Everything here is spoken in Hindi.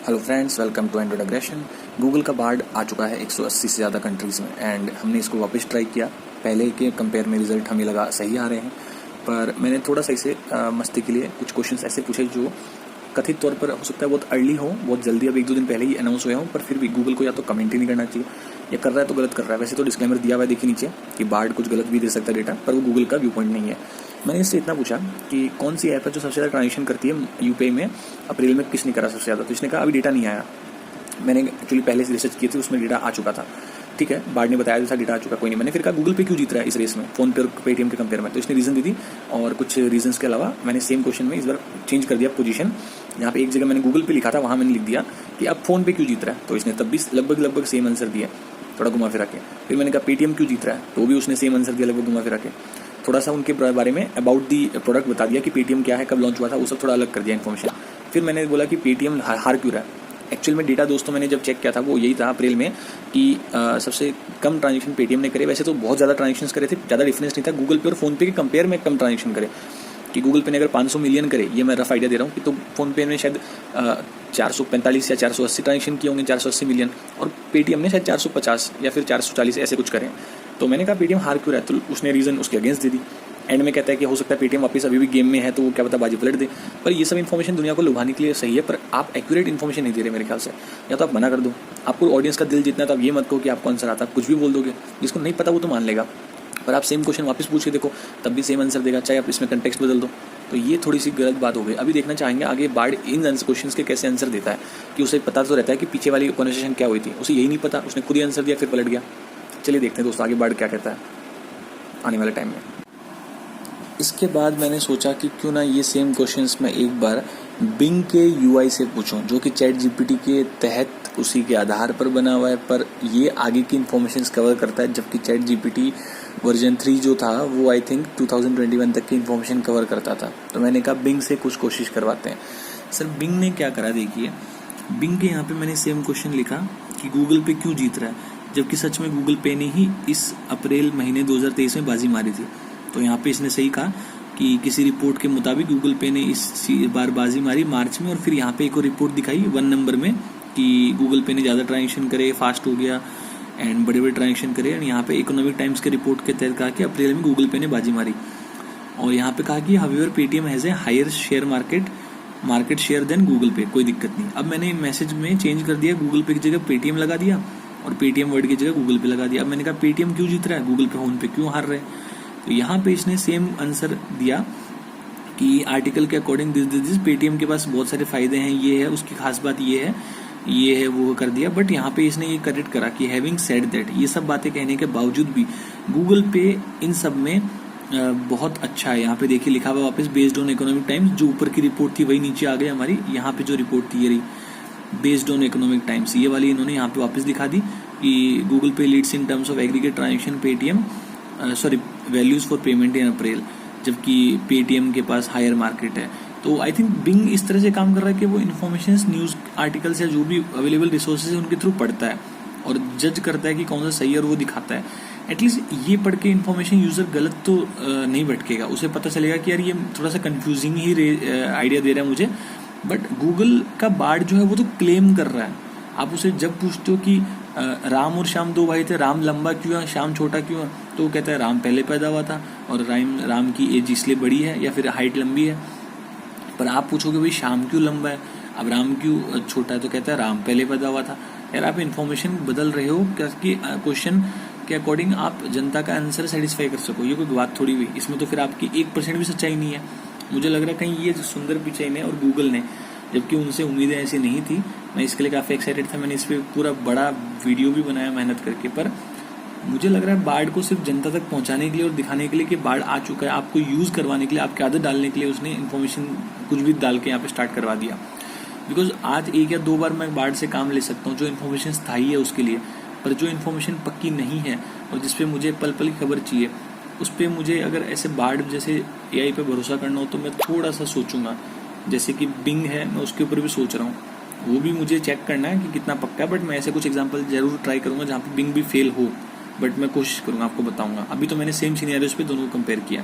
Hello friends, welcome to android aggression. Google का बार्ड आ चुका है 180 से ज़्यादा कंट्रीज़ में एंड हमने इसको वापस ट्राई किया। पहले के कंपेयर में रिजल्ट हमें लगा सही आ रहे हैं, पर मैंने थोड़ा सा इसे मस्ती के लिए कुछ क्वेश्चंस ऐसे पूछे जो कथित तौर पर हो सकता है बहुत अर्ली हो, बहुत जल्दी, अब 1-2 दिन पहले ही अनाउंस हुए हों, पर फिर भी गूगल को या तो कमेंट ही नहीं करना चाहिए या कर रहा है तो गलत कर रहा है। वैसे तो डिस्क्लेमर दिया हुआ है, देखिए नीचे, कि बार्ड कुछ गलत भी दे सकता है डेटा, पर वो गूगल का व्यू पॉइंट नहीं है। मैंने इससे इतना पूछा कि कौन सी ऐप है जो सबसे ज़्यादा ट्रांजेक्शन करती है यूपीआई में, अप्रैल में किसने करा सबसे ज़्यादा, तो इसने कहा अभी डेटा नहीं आया। मैंने एक्चुअली पहले से रिसर्च की थी, उसमें डेटा आ चुका था। ठीक है, बार्ड ने बताया था डेटा आ चुका, कोई नहीं। मैंने फिर कहा गूगल पे क्यों जीत रहा है इस रेस में, फोन पे और पेटीएम के कंपेयर में, तो इसने रीज़न दी थी और कुछ रीजंस के अलावा मैंने सेम क्वेश्चन में इस बार चेंज कर दिया पोजीशन। जहाँ पे एक जगह मैंने गूगल पे लिखा था वहाँ मैंने लिख दिया कि अब फोन पे क्यों जीत रहा है, तो इसने तब भी लगभग सेम आंसर दिया, थोड़ा घुमा फिरा के। फिर मैंने कहा पेटीएम क्यों जीत रहा है, तो भी उसने सेम आंसर दिया, लगभग घुमा फिरा के। थोड़ा सा उनके बारे में अबाउट दी प्रोडक्ट बता दिया कि पेटीएम क्या है, कब लॉन्च हुआ था, वो सब थोड़ा अलग कर दिया इन्फॉर्मेशन। फिर मैंने बोला कि पेटीएम हार क्यों रहा है। एक्चुअल में डेटा दोस्तों मैंने जब चेक किया था वो यही था अप्रैल में कि सबसे कम ट्रांजेक्शन पेटीएम ने करे। वैसे तो बहुत ज़्यादा ट्रांजेक्शन करे थे, ज़्यादा डिफरेंस नहीं था गूगल पे और फोन पे के कंपेयर में, कम ट्रांजेक्शन करे। कि गूगल पे ने अगर 500 मिलियन करे, ये मैं रफ आइडिया दे रहा हूँ, कि तो फोन पे ने शायद 445 या 480 ट्रांजेक्शन किए होंगे, 480 मिलियन, और पेटीएम ने शायद 450 या फिर 440 ऐसे कुछ करें। तो मैंने कहा पेटीएम हार क्यों रहा है, तो उसने रीज़न उसके अगेंस्ट दे दी। एंड में कहता है कि हो सकता है पेटीएम वापस अभी भी गेम में है, तो वो क्या पता बाजी पलट दे। पर ये सब इन्फॉर्मेशन दुनिया को लुभाने के लिए सही है, पर आप एक्यूरेट इन्फॉर्मेशन नहीं दे रहे मेरे ख्याल से। या तो आप मना कर दो, आपको ऑडियंस का दिल जीतना है, तो आप ये मत कहो कि आपको आंसर आता है, कुछ भी बोल दोगे, जिसको नहीं पता वो तो मान लेगा। पर आप सेम क्वेश्चन वापस पूछ के देखो, तब भी सेम आंसर देगा, चाहे आप इसमें कंटेक्स्ट बदल दो। तो ये थोड़ी सी गलत बात हो गई। अभी देखना चाहेंगे आगे बार्ड इन क्वेश्चन के कैसे आंसर देता है, कि उसे पता तो रहता है कि पीछे वाली कॉन्वर्सेशन क्या हुई थी, उसे यही नहीं पता, उसने खुद ही आंसर दिया फिर पलट गया। चलिए देखते हैं दोस्तों आगे बार्ड क्या कहता है आने वाले टाइम में। इसके बाद मैंने सोचा कि क्यों ना ये सेम क्वेश्चंस मैं एक बार बिंग के यूआई से पूछूं, जो कि चैट जीपीटी के तहत उसी के आधार पर बना हुआ है, पर ये आगे की इन्फॉर्मेशन कवर करता है, जबकि चैट जीपीटी वर्जन 3 जो था वो आई थिंक 2021 तक की इन्फॉर्मेशन कवर करता था। तो मैंने कहा बिंग से कुछ कोशिश करवाते हैं। सर बिंग ने क्या करा, देखिए बिंग के यहाँ पे मैंने सेम क्वेश्चन लिखा कि गूगल पे क्यों जीत रहा है, जबकि सच में गूगल पे ने ही इस अप्रैल महीने 2023 में बाजी मारी थी। तो यहाँ पे इसने सही कहा कि किसी रिपोर्ट के मुताबिक गूगल पे ने इस बार बाजी मारी मार्च में, और फिर यहाँ पे एक और रिपोर्ट दिखाई 1 नंबर में कि गूगल पे ने ज़्यादा ट्रांजेक्शन करे, फास्ट हो गया एंड बड़े ट्रांजेक्शन करे। एंड यहाँ पे इकोनॉमिक टाइम्स के रिपोर्ट के तहत कहा कि अप्रैल में गूगल पे ने बाजी मारी। और यहाँ पे कहा कि however Paytm has a higher share market share than Google Pay, कोई दिक्कत नहीं। अब मैंने मैसेज में चेंज कर दिया, गूगल पे की जगह पेटीएम लगा दिया और पेटीएम वर्ड की जगह गूगल पे लगा दिया। अब मैंने कहा पेटीएम क्यों जीत रहा है, गूगल पे फोन पे क्यों हार रहे हैं। तो यहाँ पे इसने सेम आंसर दिया कि आर्टिकल के अकॉर्डिंग दिस पेटीएम के पास बहुत सारे फायदे हैं, ये है उसकी खास बात, ये है वो कर दिया। बट यहाँ पे इसने ये करेक्ट करा कि हैविंग सेड दैट, ये सब बातें कहने के बावजूद भी गूगल पे इन सब में बहुत अच्छा है। यहाँ पे देखिए लिखा हुआ वापस बेस्ड ऑन इकोनॉमिक टाइम्स, जो ऊपर की रिपोर्ट थी वही नीचे आ गई हमारी। यहाँ पे जो रिपोर्ट थी ये रही बेस्ड ऑन इकोनॉमिक टाइम्स, ये वाली इन्होंने यहाँ पे वापस दिखा दी कि Google Pay leads in terms of aggregate transaction Paytm values for payment in April, जबकि पेटीएम के पास हायर मार्केट है। तो आई थिंक बिंग इस तरह से काम कर रहा है कि वो इन्फॉर्मेशन न्यूज़ आर्टिकल्स या जो भी अवेलेबल रिसोर्सेज है उनके थ्रू पढ़ता है और जज करता है कि कौन सा सही है और वो दिखाता है। एटलीस्ट ये पढ़ के इन्फॉर्मेशन यूज़र गलत तो नहीं भटकेगा, उसे पता चलेगा कि यार ये थोड़ा सा कंफ्यूजिंग ही आइडिया दे रहा है मुझे। बट गूगल का बार्ड जो है वो तो क्लेम कर रहा है। आप उसे जब पूछते हो कि राम और श्याम 2 भाई थे, राम लंबा क्यों है, श्याम छोटा क्यों है, तो वो कहता है राम पहले पैदा हुआ था और राम की एज इसलिए बड़ी है या फिर हाइट लंबी है। पर आप पूछोगे भाई श्याम क्यों लंबा है, अब राम क्यों छोटा है, तो कहता है राम पहले पैदा हुआ था। यार आप इन्फॉर्मेशन बदल रहे हो कि क्वेश्चन के अकॉर्डिंग आप जनता का आंसर सेटिस्फाई कर सको, ये कोई बात थोड़ी हुई। इसमें तो फिर आपकी 1% भी सच्चाई नहीं है। मुझे लग रहा है कहीं ये सुंदर पिचाई ने और गूगल ने, जबकि उनसे उम्मीदें ऐसी नहीं थी। मैं इसके लिए काफ़ी एक्साइटेड था, मैंने इस पर पूरा बड़ा वीडियो भी बनाया मेहनत करके। पर मुझे लग रहा है बार्ड को सिर्फ जनता तक पहुंचाने के लिए और दिखाने के लिए कि बार्ड आ चुका है, आपको यूज़ करवाने के लिए, आपकी आदत डालने के लिए उसने इन्फॉर्मेशन कुछ भी डाल के यहाँ पे स्टार्ट करवा दिया। बिकॉज आज 1 या 2 बार मैं बार्ड से काम ले सकता हूँ जो इन्फॉर्मेशन स्थायी है उसके लिए, पर जो इन्फॉर्मेशन पक्की नहीं है और जिसपे मुझे पल पल की खबर चाहिए, उस पर मुझे अगर ऐसे बार्ड जैसे एआई पे भरोसा करना हो तो मैं थोड़ा सा सोचूंगा। जैसे कि बिंग है, मैं उसके ऊपर भी सोच रहा हूँ, वो भी मुझे चेक करना है कि कितना पक्का है। बट मैं ऐसे कुछ एग्जांपल जरूर ट्राई करूंगा जहाँ पे बिंग भी फेल हो, बट मैं कोशिश करूंगा, आपको बताऊंगा। अभी तो मैंने सेम सिनेरियोस पे दोनों को कंपेयर किया।